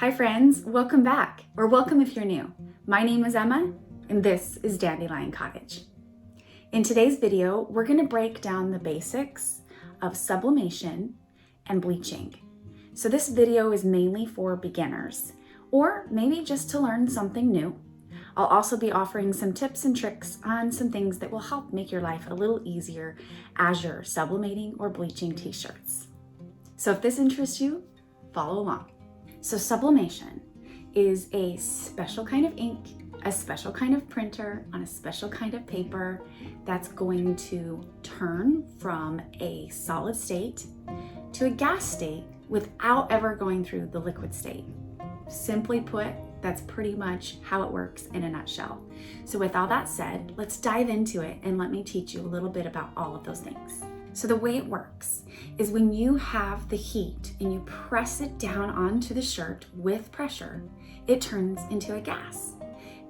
Hi friends, welcome back, or welcome if you're new. My name is Emma, and this is Dandelion Cottage. In today's video, we're gonna break down the basics of sublimation and bleaching. So this video is mainly for beginners, or maybe just to learn something new. I'll also be offering some tips and tricks on some things that will help make your life a little easier as you're sublimating or bleaching t-shirts. So if this interests you, follow along. So sublimation is a special kind of ink, a special kind of printer on a special kind of paper that's going to turn from a solid state to a gas state without ever going through the liquid state. Simply put, that's pretty much how it works in a nutshell. So with all that said, let's dive into it and let me teach you a little bit about all of those things. So the way it works is when you have the heat and you press it down onto the shirt with pressure, it turns into a gas.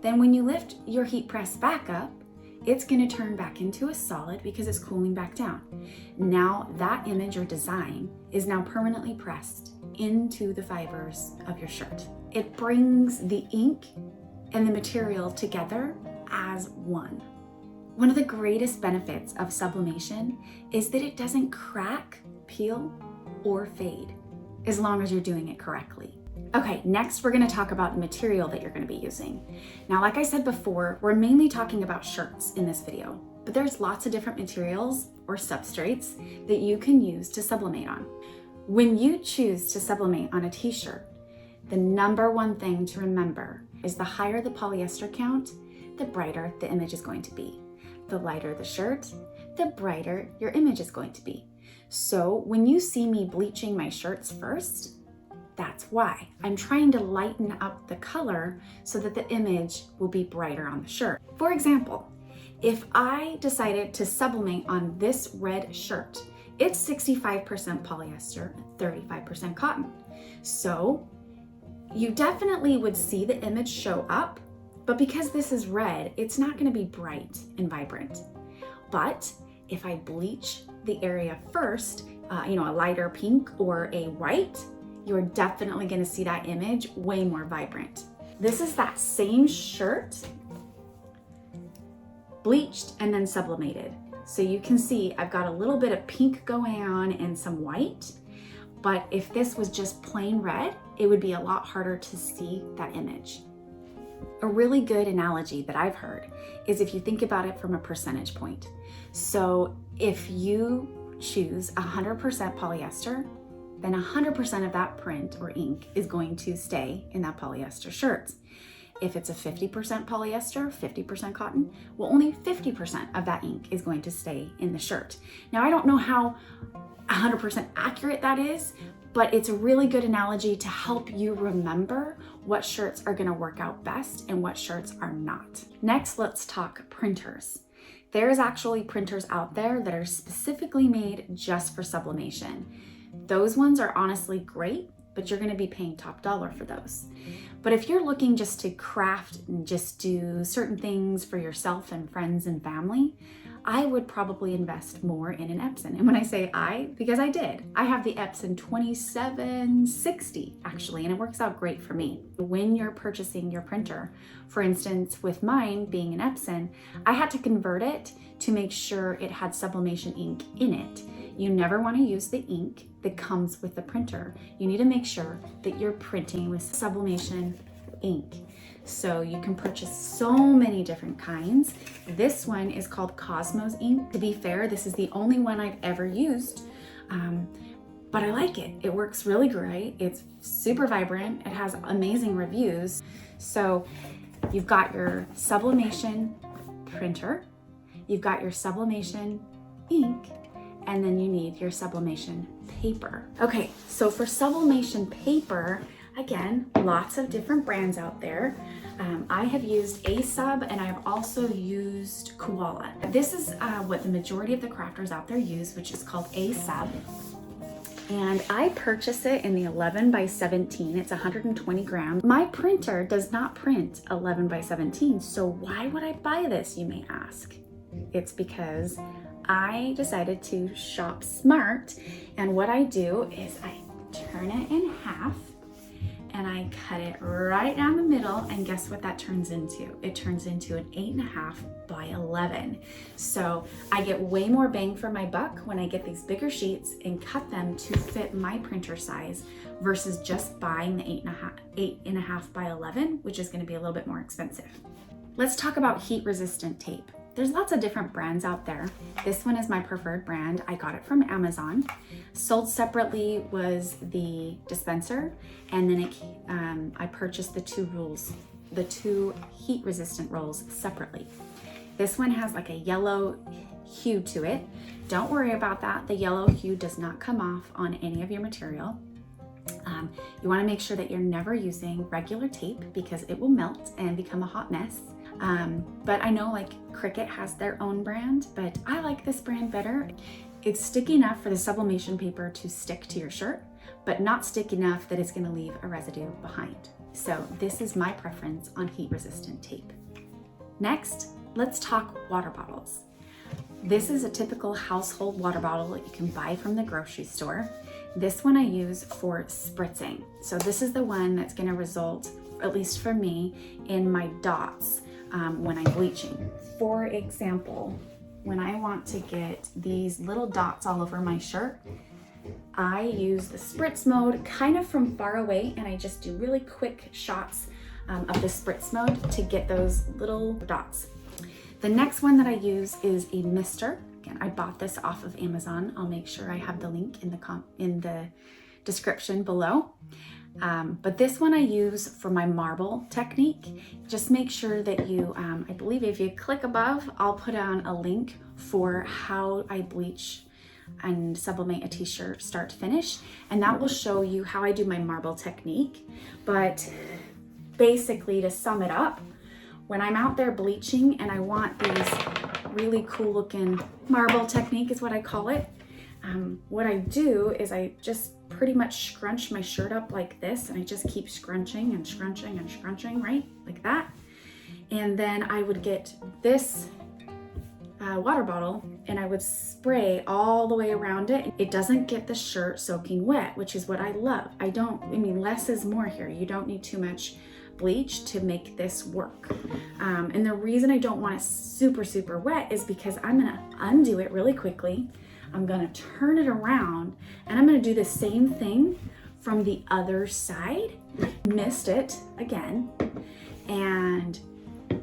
Then when you lift your heat press back up, it's going to turn back into a solid because it's cooling back down. Now that image or design is now permanently pressed into the fibers of your shirt. It brings the ink and the material together as one. One of the greatest benefits of sublimation is that it doesn't crack, peel, or fade, as long as you're doing it correctly. Okay, next we're gonna talk about the material that you're gonna be using. Now, like I said before, we're mainly talking about shirts in this video, but there's lots of different materials or substrates that you can use to sublimate on. When you choose to sublimate on a t-shirt, the number one thing to remember is the higher the polyester count, the brighter the image is going to be. The lighter the shirt, the brighter your image is going to be. So when you see me bleaching my shirts first, that's why. I'm trying to lighten up the color so that the image will be brighter on the shirt. For example, if I decided to sublimate on this red shirt, it's 65% polyester, 35% cotton. So you definitely would see the image show up, but because this is red, it's not going to be bright and vibrant. But if I bleach the area first, a lighter pink or a white, you're definitely going to see that image way more vibrant. This is that same shirt bleached and then sublimated. So you can see I've got a little bit of pink going on and some white, but if this was just plain red, it would be a lot harder to see that image. A really good analogy that I've heard is if you think about it from a percentage point. So if you choose 100% polyester, then 100% of that print or ink is going to stay in that polyester shirt. If it's a 50% polyester, 50% cotton, well, only 50% of that ink is going to stay in the shirt. Now, I don't know how 100% accurate that is, but it's a really good analogy to help you remember what shirts are gonna work out best and what shirts are not. Next, let's talk printers. There's actually printers out there that are specifically made just for sublimation. Those ones are honestly great, but you're gonna be paying top dollar for those. But if you're looking just to craft and just do certain things for yourself and friends and family, I would probably invest more in an Epson. And when I say because I did. I have the Epson 2760 actually, and it works out great for me. When you're purchasing your printer, for instance, with mine being an Epson, I had to convert it to make sure it had sublimation ink in it. You never want to use the ink that comes with the printer. You need to make sure that you're printing with sublimation ink. So you can purchase so many different kinds. This one is called Cosmos ink. To be fair, this is the only one I've ever used, but I like it. It works really great. It's super vibrant. It has amazing reviews. So you've got your sublimation printer, you've got your sublimation ink, and then you need your sublimation paper. Okay, so for sublimation paper, again, lots of different brands out there. I have used A-Sub and I've also used Koala. This is what the majority of the crafters out there use, which is called A-Sub. And I purchased it in the 11 by 17. It's 120 grams. My printer does not print 11 by 17, so why would I buy this, you may ask? It's because I decided to shop smart, and what I do is I turn it in half and I cut it right down the middle, and guess what that turns into? It turns into an 8.5 by 11. So I get way more bang for my buck when I get these bigger sheets and cut them to fit my printer size versus just buying the 8.5 by 11, which is going to be a little bit more expensive. Let's talk about heat resistant tape. There's lots of different brands out there. This one is my preferred brand. I got it from Amazon. Sold separately was the Dispenser, and then I purchased the two heat resistant rolls separately. This one has like a yellow hue to it. Don't worry about that. The yellow hue does not come off on any of your material. You want to make sure that you're never using regular tape because it will melt and become a hot mess. But I know like Cricut has their own brand, but I like this brand better. It's sticky enough for the sublimation paper to stick to your shirt, but not sticky enough that it's going to leave a residue behind. So this is my preference on heat resistant tape. Next, let's talk water bottles. This is a typical household water bottle that you can buy from the grocery store. This one I use for spritzing. So this is the one that's going to result, at least for me, in my dots when I'm bleaching. For example, when I want to get these little dots all over my shirt, I use the spritz mode kind of from far away, and I just do really quick shots of the spritz mode to get those little dots. The next one that I use is a mister. Again, I bought this off of Amazon. I'll make sure I have the link in the description below. But this one I use for my marble technique. Just make sure that you, I believe if you click above, I'll put on a link for how I bleach and sublimate a t-shirt start to finish. And that will show you how I do my marble technique. But basically, to sum it up, when I'm out there bleaching and I want these really cool looking marble technique is what I call it, what I do is I just pretty much scrunch my shirt up like this, and I just keep scrunching and scrunching and scrunching, right? Like that. And then I would get this water bottle and I would spray all the way around it. It doesn't get the shirt soaking wet, which is what I love. I mean, less is more here. You don't need too much bleach to make this work. And the reason I don't want it super, super wet is because I'm gonna undo it really quickly. I'm gonna turn it around and I'm gonna do the same thing from the other side. Missed it again. And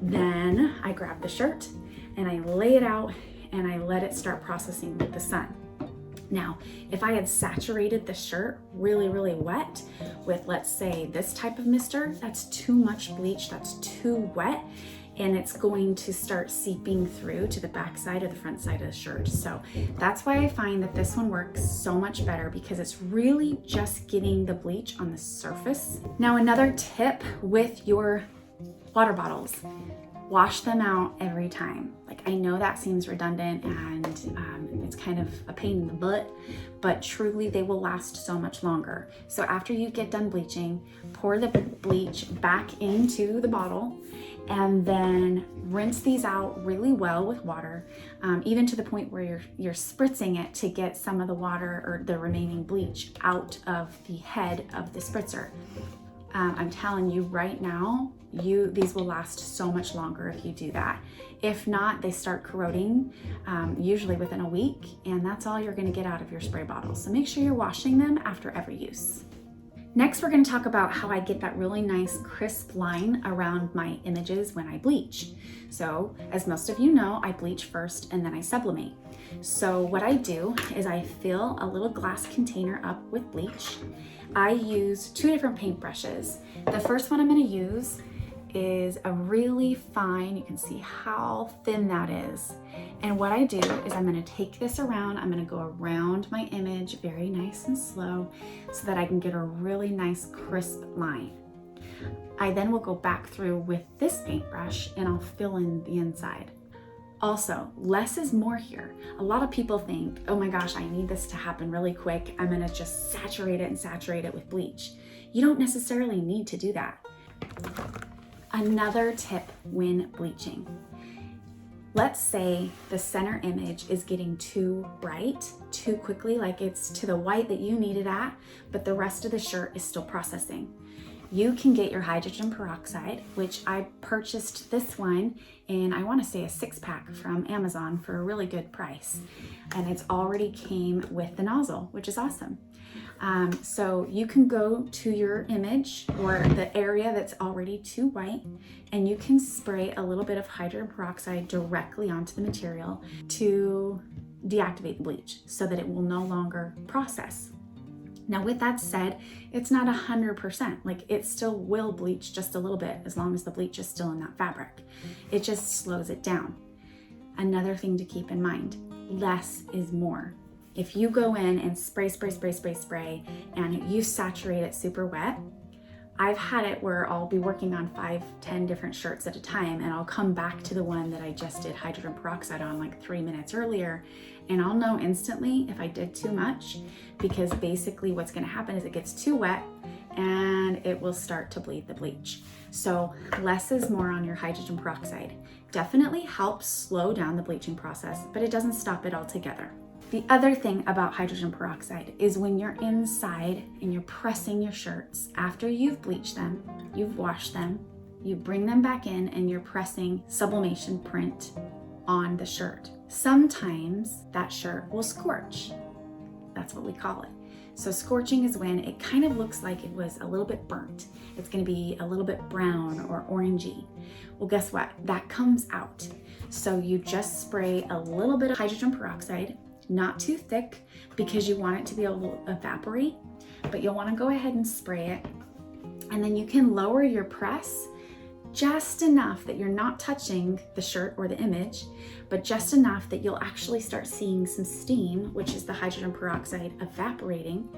then I grab the shirt and I lay it out and I let it start processing with the sun. Now, if I had saturated the shirt really, really wet with, let's say, this type of mister, that's too much bleach, that's too wet, and it's going to start seeping through to the back side or the front side of the shirt. So that's why I find that this one works so much better, because it's really just getting the bleach on the surface. Now, another tip with your water bottles, wash them out every time. Like, I know that seems redundant and it's kind of a pain in the butt, but truly they will last so much longer. So after you get done bleaching, pour the bleach back into the bottle and then rinse these out really well with water, even to the point where you're spritzing it to get some of the water or the remaining bleach out of the head of the spritzer. I'm telling you right now, these will last so much longer if you do that. If not, they start corroding usually within a week, and that's all you're going to get out of your spray bottles. So make sure you're washing them after every use. Next, we're going to talk about how I get that really nice crisp line around my images when I bleach. So, as most of you know, I bleach first and then I sublimate. So what I do is I fill a little glass container up with bleach. I use 2 different paintbrushes. The first one I'm going to use is a really fine, you can see how thin that is. And what I do is I'm going to take this around, I'm going to go around my image very nice and slow so that I can get a really nice crisp line. I then will go back through with this paintbrush and I'll fill in the inside. Also, less is more here. A lot of people think, oh my gosh, I need this to happen really quick. I'm going to just saturate it with bleach. You don't necessarily need to do that. Another tip when bleaching. Let's say the center image is getting too bright too quickly, like it's to the white that you need it at, but the rest of the shirt is still processing. you can get your hydrogen peroxide, which I purchased this one in, I want to say, a 6-pack from Amazon for a really good price. And it's already came with the nozzle, which is awesome. So you can go to your image or the area that's already too white, and you can spray a little bit of hydrogen peroxide directly onto the material to deactivate the bleach so that it will no longer process. Now, with that said, it's not 100%, like it still will bleach just a little bit as long as the bleach is still in that fabric. It just slows it down. Another thing to keep in mind, less is more. If you go in and spray, and you saturate it super wet, I've had it where I'll be working on 5-10 different shirts at a time, and I'll come back to the one that I just did hydrogen peroxide on like 3 minutes earlier, and I'll know instantly if I did too much, because basically what's gonna happen is it gets too wet and it will start to bleed the bleach. So less is more on your hydrogen peroxide. Definitely helps slow down the bleaching process, but it doesn't stop it altogether. The other thing about hydrogen peroxide is when you're inside and you're pressing your shirts, after you've bleached them, you've washed them, you bring them back in and you're pressing sublimation print on the shirt. Sometimes that shirt will scorch. That's what we call it. So scorching is when it kind of looks like it was a little bit burnt. It's going to be a little bit brown or orangey. Well, guess what? That comes out. So you just spray a little bit of hydrogen peroxide, not too thick because you want it to be able to evaporate, but you'll want to go ahead and spray it. And then you can lower your press just enough that you're not touching the shirt or the image, but just enough that you'll actually start seeing some steam, which is the hydrogen peroxide evaporating.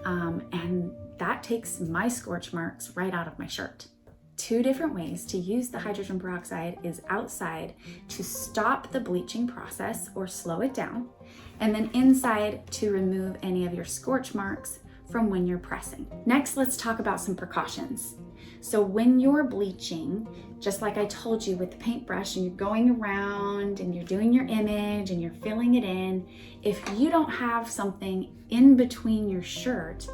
And that takes my scorch marks right out of my shirt. 2 different ways to use the hydrogen peroxide is outside to stop the bleaching process or slow it down, and then inside to remove any of your scorch marks from when you're pressing. Next, let's talk about some precautions. So when you're bleaching, just like I told you with the paintbrush, and you're going around and you're doing your image and you're filling it in, if you don't have something in between your shirt,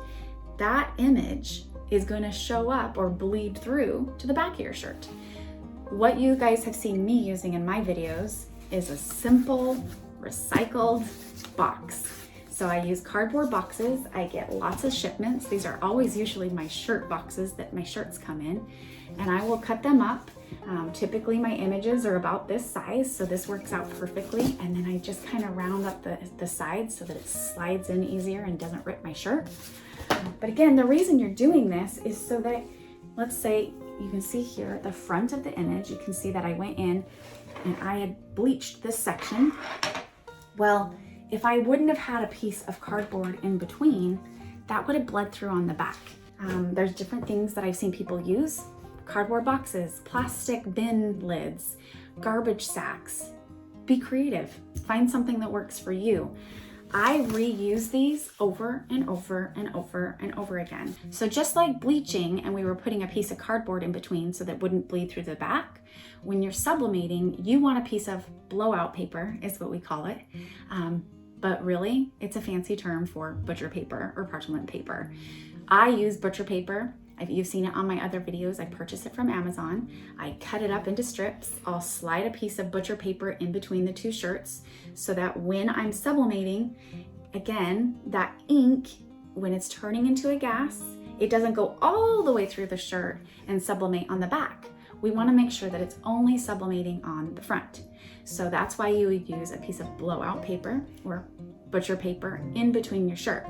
that image is going to show up or bleed through to the back of your shirt. What you guys have seen me using in my videos is a simple recycled box. So I use cardboard boxes. I get lots of shipments. These are always usually my shirt boxes that my shirts come in, and I will cut them up. Typically my images are about this size, so this works out perfectly. And then I just kind of round up the sides so that it slides in easier and doesn't rip my shirt. But again, the reason you're doing this is so that, let's say you can see here at the front of the image, you can see that I went in and I had bleached this section. Well, if I wouldn't have had a piece of cardboard in between, that would have bled through on the back. There's different things that I've seen people use: cardboard boxes, plastic bin lids, garbage sacks. Be creative. Find something that works for you. I reuse these over and over and over and over again. So just like bleaching, and we were putting a piece of cardboard in between so that it wouldn't bleed through the back, when you're sublimating, you want a piece of blowout paper, is what we call it. But really, it's a fancy term for butcher paper or parchment paper. I use butcher paper. You've seen it on my other videos. I purchased it from Amazon. I cut it up into strips. I'll slide a piece of butcher paper in between the 2 shirts so that when I'm sublimating, again, that ink, when it's turning into a gas, it doesn't go all the way through the shirt and sublimate on the back. We want to make sure that it's only sublimating on the front. So that's why you would use a piece of blowout paper or butcher paper in between your shirt.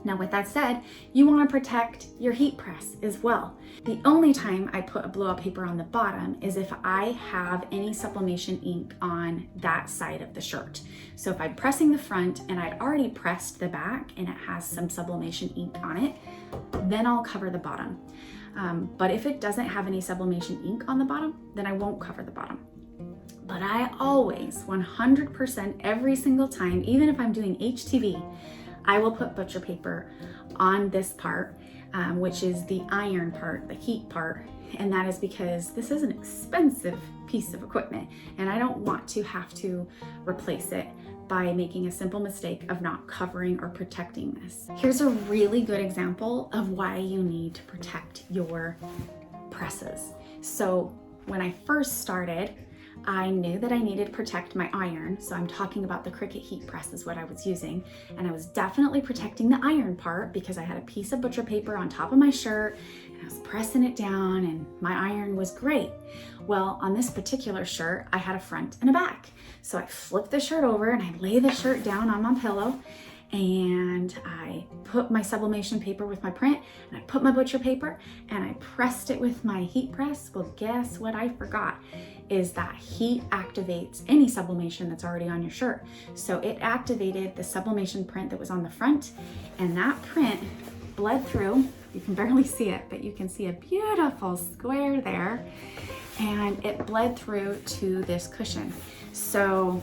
Now, with that said, you want to protect your heat press as well. The only time I put a blowout paper on the bottom is if I have any sublimation ink on that side of the shirt. So if I'm pressing the front and I'd already pressed the back and it has some sublimation ink on it, then I'll cover the bottom. But if it doesn't have any sublimation ink on the bottom, then I won't cover the bottom. But I always, 100% every single time, even if I'm doing HTV, I will put butcher paper on this part, which is the iron part, the heat part. And that is because this is an expensive piece of equipment and I don't want to have to replace it by making a simple mistake of not covering or protecting this. Here's a really good example of why you need to protect your presses. So when I first started, I knew that I needed to protect my iron. So I'm talking about the Cricut heat press is what I was using. And I was definitely protecting the iron part because I had a piece of butcher paper on top of my shirt and I was pressing it down and my iron was great. Well, on this particular shirt, I had a front and a back. So I flipped the shirt over and I lay the shirt down on my pillow and I put my sublimation paper with my print and I put my butcher paper and I pressed it with my heat press. Well, guess what I forgot is that heat activates any sublimation that's already on your shirt. So it activated the sublimation print that was on the front and that print bled through. You can barely see it, but you can see a beautiful square there and it bled through to this cushion. So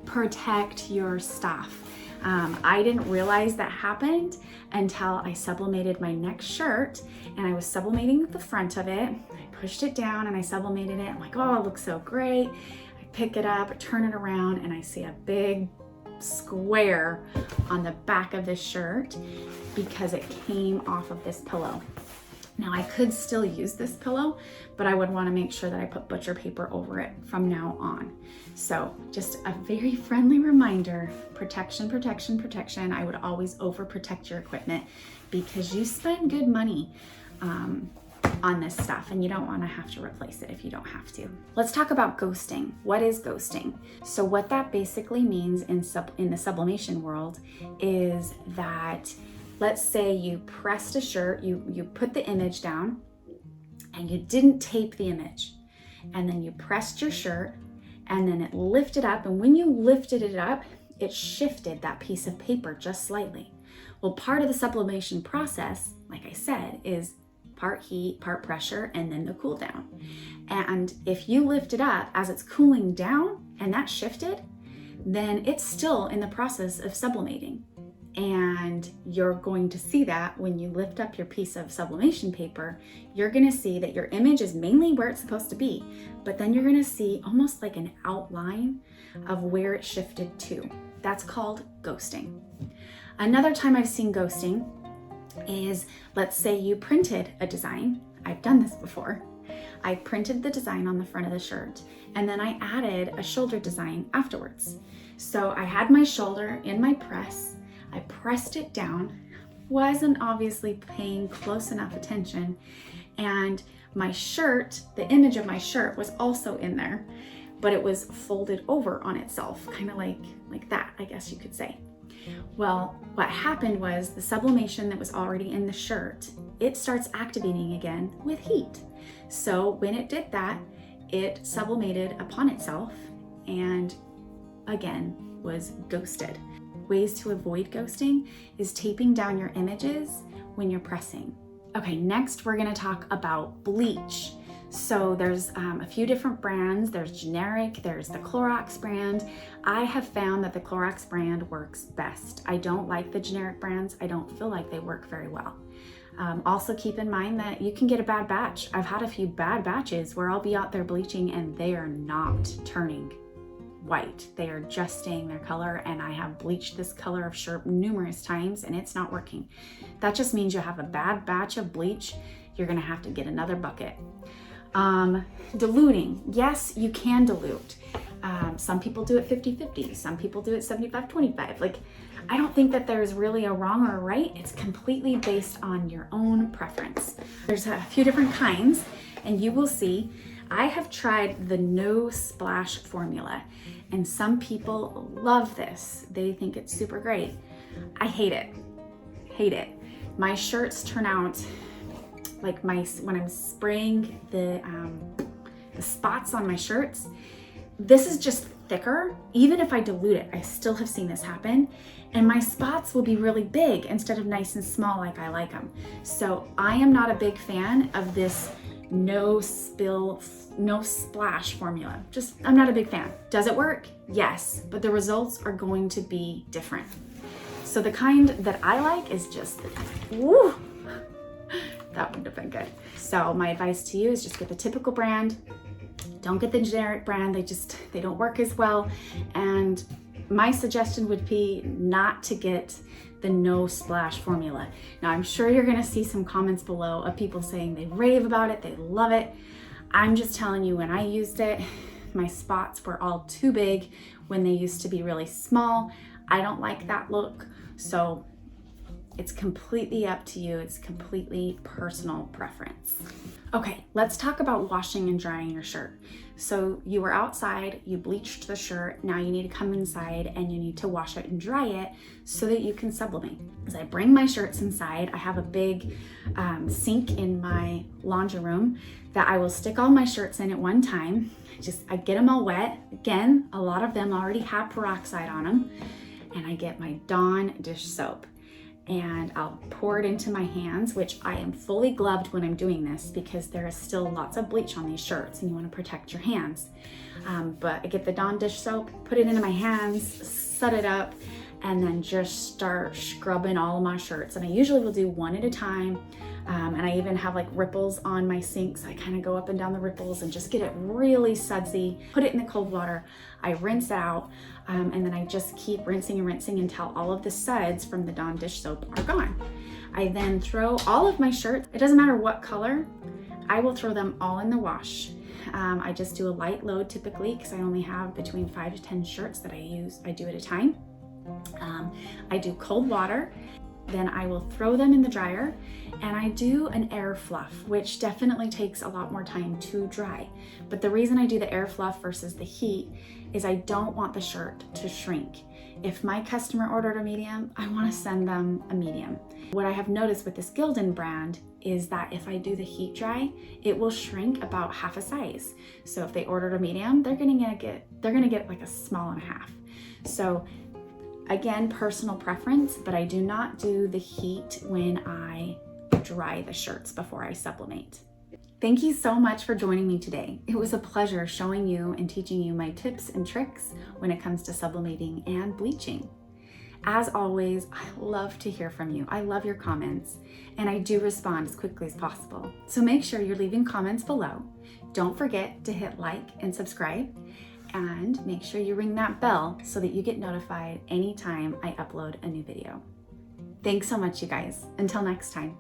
protect your stuff. I didn't realize that happened until I sublimated my next shirt and I was sublimating the front of it. I pushed it down and I sublimated it. I'm like, oh, it looks so great. I pick it up, turn it around, and I see a big square on the back of this shirt because it came off of this pillow. Now I could still use this pillow, but I would want to make sure that I put butcher paper over it from now on. So just a very friendly reminder, protection, protection, protection. I would always overprotect your equipment because you spend good money on this stuff and you don't want to have to replace it if you don't have to. Let's talk about ghosting. What is ghosting? So what that basically means in the sublimation world is that let's say you pressed a shirt, you put the image down and you didn't tape the image. And then you pressed your shirt and then it lifted up. And when you lifted it up, it shifted that piece of paper just slightly. Well, part of the sublimation process, like I said, is part heat, part pressure, and then the cool down. And if you lift it up as it's cooling down and that shifted, then it's still in the process of sublimating. And you're going to see that when you lift up your piece of sublimation paper, you're gonna see that your image is mainly where it's supposed to be, but then you're gonna see almost like an outline of where it shifted to. That's called ghosting. Another time I've seen ghosting is, let's say you printed a design. I've done this before. I printed the design on the front of the shirt and then I added a shoulder design afterwards. So I had my shoulder in my press, I pressed it down, wasn't obviously paying close enough attention, and my shirt, the image of my shirt was also in there, but it was folded over on itself, kind of like that, I guess you could say. Well, what happened was the sublimation that was already in the shirt, it starts activating again with heat. So when it did that, it sublimated upon itself and again was ghosted. Ways to avoid ghosting is taping down your images when you're pressing. Okay, next we're gonna talk about bleach. So there's a few different brands. There's generic, there's the Clorox brand. I have found that the Clorox brand works best. I don't like the generic brands. I don't feel like they work very well. Also keep in mind that you can get a bad batch. I've had a few bad batches where I'll be out there bleaching and they are not turning white. They are just staying their color, and I have bleached this color of shirt numerous times and it's not working. That just means you have a bad batch of bleach. You're gonna have to get another bucket. Diluting. Yes, you can dilute. Some people do it 50-50. Some people do it 75-25. Like, I don't think that there's really a wrong or a right. It's completely based on your own preference. There's a few different kinds, and you will see I have tried the no splash formula, and some people love this. They think it's super great. I hate it. Hate it. My shirts turn out like when I'm spraying the spots on my shirts, this is just thicker. Even if I dilute it, I still have seen this happen. And my spots will be really big instead of nice and small like I like them. So I am not a big fan of this no spill, no splash formula. I'm not a big fan. Does it work? Yes, but the results are going to be different. So the kind that I like is just, woo, that wouldn't have been good. So my advice to you is just get the typical brand. Don't get the generic brand. They don't work as well. And My suggestion would be not to get the no splash formula. Now I'm sure you're gonna see some comments below of people saying they rave about it, they love it. I'm just telling you, when I used it, my spots were all too big when they used to be really small. I don't like that look, so it's completely up to you. It's completely personal preference. Okay, let's talk about washing and drying your shirt. So you were outside, you bleached the shirt, now you need to come inside and you need to wash it and dry it so that you can sublimate. As I bring my shirts inside, I have a big sink in my laundry room that I will stick all my shirts in at one time. I get them all wet. Again, a lot of them already have peroxide on them. And I get my Dawn dish soap and I'll pour it into my hands, which I am fully gloved when I'm doing this because there is still lots of bleach on these shirts and you want to protect your hands. But I get the Dawn dish soap, put it into my hands, set it up, and then just start scrubbing all of my shirts. And I usually will do one at a time. And I even have like ripples on my sink, so I kind of go up and down the ripples and just get it really sudsy, put it in the cold water, I rinse out, and then I just keep rinsing and rinsing until all of the suds from the Dawn dish soap are gone. I then throw all of my shirts, it doesn't matter what color, I will throw them all in the wash. I just do a light load typically because I only have between 5 to 10 shirts that I do at a time. I do cold water, then I will throw them in the dryer, and I do an air fluff, which definitely takes a lot more time to dry. But the reason I do the air fluff versus the heat is I don't want the shirt to shrink. If my customer ordered a medium, I want to send them a medium. What I have noticed with this Gildan brand is that if I do the heat dry, it will shrink about half a size. So if they ordered a medium, they're gonna get like a small and a half. So again, personal preference, but I do not do the heat when I dry the shirts before I sublimate. Thank you so much for joining me today. It was a pleasure showing you and teaching you my tips and tricks when it comes to sublimating and bleaching. As always, I love to hear from you. I love your comments, and I do respond as quickly as possible. So make sure you're leaving comments below. Don't forget to hit like and subscribe, and make sure you ring that bell so that you get notified anytime I upload a new video. Thanks so much, you guys. Until next time.